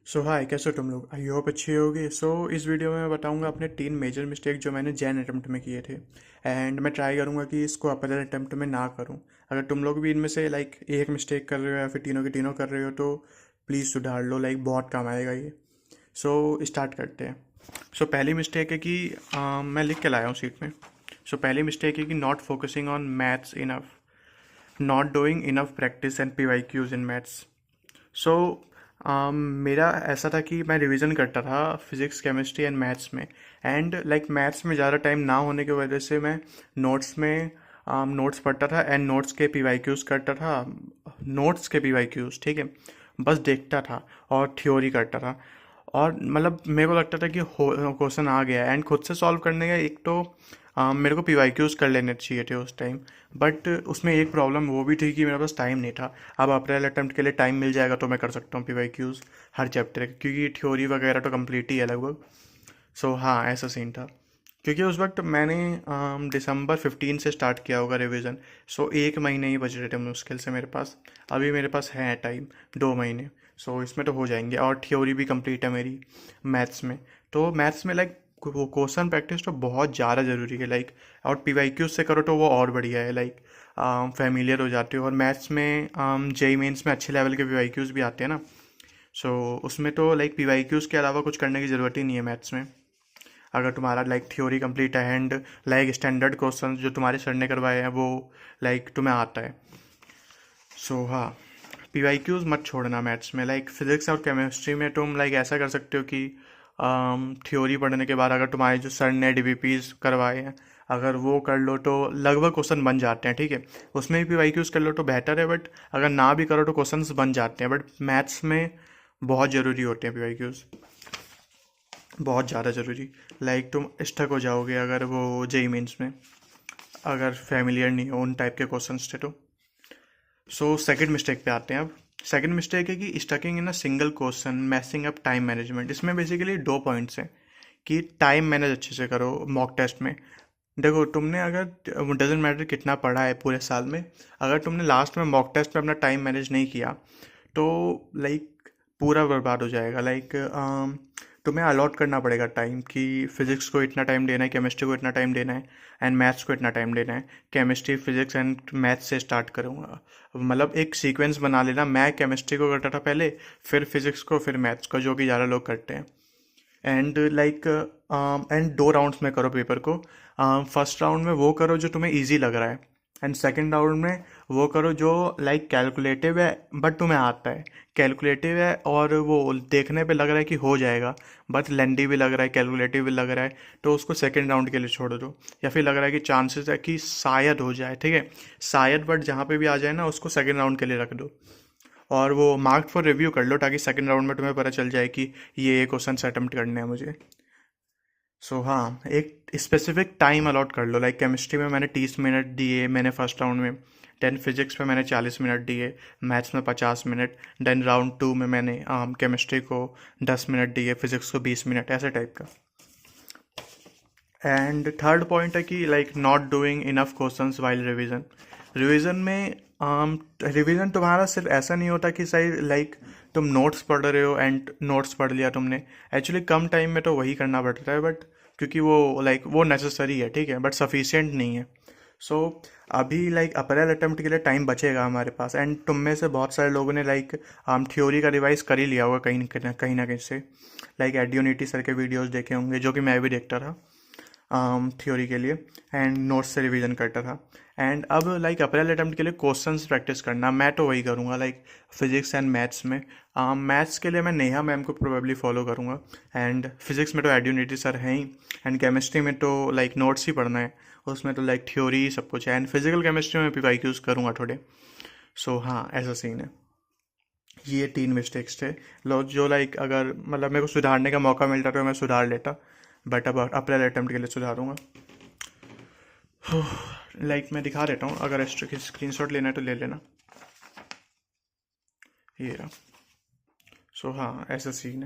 हाय, कैसे हो तुम लोग? आई होप अच्छी होगी। इस वीडियो में मैं बताऊंगा अपने 3 मेजर मिस्टेक जो मैंने जैन अटेम्प्ट में किए थे। एंड मैं ट्राई करूंगा कि इसको अपर अटेम्प्ट में ना करूं। अगर तुम लोग भी इनमें से लाइक एक मिस्टेक कर रहे हो या फिर तीनों के तीनों कर रहे हो तो प्लीज़ सुधार लो, लाइक बहुत काम आएगा ये। स्टार्ट करते हैं। पहली मिस्टेक है कि मैं लिख के लाया हूँ सीट में। पहली मिस्टेक है कि not focusing on maths enough, not doing enough practice and PYQs in maths. So मेरा ऐसा था कि मैं रिवीजन करता था फिजिक्स, केमिस्ट्री एंड मैथ्स में। एंड लाइक मैथ्स में ज़्यादा टाइम ना होने की वजह से मैं नोट्स में नोट्स पढ़ता था एंड नोट्स के PYQs करता था। नोट्स के PYQs, ठीक है, बस देखता था और थ्योरी करता था। और मतलब मेरे को लगता था कि क्वेश्चन आ गया एंड खुद से सॉल्व करने का एक तो मेरे को PYQs कर लेने चाहिए थे उस टाइम। बट उसमें एक प्रॉब्लम वो भी थी कि मेरे पास टाइम नहीं था। अब अप्रैल अटेम्प्ट के लिए टाइम मिल जाएगा तो मैं कर सकता हूँ PYQs हर चैप्टर के, क्योंकि थ्योरी वगैरह तो कंप्लीट ही है लगभग। हाँ, ऐसा सीन था। क्योंकि उस वक्त मैंने दिसंबर 15 से स्टार्ट किया होगा रिवीजन। एक महीने ही बच रहे थे मुश्किल से मेरे पास। अभी मेरे पास है टाइम, 2 महीने। इसमें तो हो जाएंगे और थ्योरी भी कंप्लीट है मेरी मैथ्स में। तो मैथ्स में लाइक वो क्वेश्चन प्रैक्टिस तो बहुत ज़्यादा ज़रूरी है लाइक। और PYQ से करो तो वो और बढ़िया है लाइक, फेमिलियर हो जाते हो। और मैथ्स में जेई मेंस में अच्छे लेवल के PYQs भी आते हैं ना। उसमें तो लाइक PYQs के अलावा कुछ करने की ज़रूरत ही नहीं है मैथ्स में। अगर तुम्हारा लाइक थ्योरी कंप्लीट है एंड लाइक स्टैंडर्ड क्वेश्चन जो तुम्हारे सर ने करवाए हैं वो लाइक तुम्हें आता है। हाँ, PYQs मत छोड़ना मैथ्स में। लाइक फिजिक्स और केमिस्ट्री में तुम लाइक ऐसा कर सकते हो कि थ्योरी पढ़ने के बाद अगर तुम्हारे जो सर ने DBPs करवाए हैं अगर वो कर लो तो लगभग क्वेश्चन बन जाते हैं, ठीक है। उसमें भी PYQs कर लो तो बेहतर है, बट अगर ना भी करो तो क्वेश्चंस बन जाते हैं। बट मैथ्स में बहुत ज़रूरी होते हैं PYQs, बहुत ज़्यादा ज़रूरी। लाइक तुम स्टक हो जाओगे अगर वो जेई मेंस में, अगर फेमिलियर नहीं हो उन टाइप के क्वेश्चन थे तो। सेकंड मिस्टेक पे आते हैं अब। सेकंड मिस्टेक है कि stucking in a single question messing up time management. इसमें बेसिकली 2 पॉइंट्स हैं कि टाइम मैनेज अच्छे से करो मॉक टेस्ट में। देखो, तुमने अगर डजेंट मैटर कितना पढ़ा है पूरे साल में, अगर तुमने लास्ट में मॉक टेस्ट में अपना टाइम मैनेज नहीं किया तो लाइक पूरा बर्बाद हो जाएगा। लाइक तुम्हें अलॉट करना पड़ेगा टाइम कि फिजिक्स को इतना टाइम देना है, केमिस्ट्री को इतना टाइम देना है एंड मैथ्स को इतना टाइम देना है। केमिस्ट्री, फिजिक्स एंड मैथ्स से स्टार्ट करूँगा, मतलब एक सीक्वेंस बना लेना। मैं केमिस्ट्री को करता था पहले, फिर फिजिक्स को, फिर मैथ्स को, जो कि ज़्यादा लोग करते हैं। एंड लाइक एंड 2 राउंड्स में करो पेपर को। फर्स्ट राउंड में वो करो जो तुम्हें इजी लग रहा है एंड सेकंड राउंड में वो करो जो लाइक कैलकुलेटिव है बट तुम्हें आता है। कैलकुलेटिव है और वो देखने पे लग रहा है कि हो जाएगा, बट लेंदी भी लग रहा है, कैलकुलेटिव भी लग रहा है, तो उसको सेकंड राउंड के लिए छोड़ दो। या फिर लग रहा है कि चांसेस है कि शायद हो जाए, ठीक है, शायद, बट जहाँ पे भी आ जाए ना उसको सेकंड राउंड के लिए रख दो। और वो मार्क फॉर रिव्यू कर लो ताकि सेकंड राउंड में तुम्हें पता चल जाए कि ये क्वेश्चन अटेम्प्ट करने हैं मुझे। हाँ, एक स्पेसिफिक टाइम अलॉट कर लो। लाइक केमिस्ट्री में मैंने 30 मिनट दिए मैंने फर्स्ट राउंड में, देन फिजिक्स में मैंने 40 मिनट दिए, मैथ्स में 50 मिनट, देन राउंड 2 में मैंने केमिस्ट्री को 10 मिनट दिए, फिजिक्स को 20 मिनट, ऐसे टाइप का। एंड थर्ड पॉइंट है कि like not doing enough questions while revision. Revision में रिवीजन तुम्हारा सिर्फ ऐसा नहीं होता कि सही लाइक तुम नोट्स पढ़ रहे हो एंड नोट्स पढ़ लिया तुमने। एक्चुअली कम टाइम में तो वही करना पड़ता है, बट क्योंकि वो लाइक वो नेसेसरी है, ठीक है, बट सफिशिएंट नहीं है। सो अभी लाइक अप्रैल अटेम्प्ट के लिए टाइम बचेगा हमारे पास एंड तुम में से बहुत सारे लोगों ने लाइक थ्योरी का रिवाइज कर ही लिया होगा कहीं ना कहीं से। लाइक एडियोनिटी सर के वीडियोस देखे होंगे, जो कि मैं भी देखता था थ्योरी के लिए एंड नोट्स से रिवीजन करता था। एंड अब लाइक अप्रैल अटेम्प्ट के लिए क्वेश्चंस प्रैक्टिस करना, मैं तो वही करूँगा लाइक फिजिक्स एंड मैथ्स में। मैथ्स के लिए मैं नेहा मैम को प्रोबेबली फॉलो करूँगा एंड फिजिक्स में तो एड्यूनिटी सर हैं ही। एंड केमिस्ट्री में तो लाइक नोट्स ही पढ़ना है, उसमें तो लाइक थ्योरी सब कुछ है। एंड फिजिकल केमिस्ट्री में PYQs करूँगा थोड़े। हाँ, ऐसा सीन है। ये 3 मिस्टेक्स थे लो जो लाइक अगर मतलब मेरे को सुधारने का मौका मिलता तो मैं सुधार लेता, बट अब अप्रैल अटेम्प्ट के लिए सुधारूंगा। लाइक मैं दिखा देता हूँ, अगर स्क्रीनशॉट लेना है तो ले लेना, ये रहा। हाँ, ऐसा सीन है।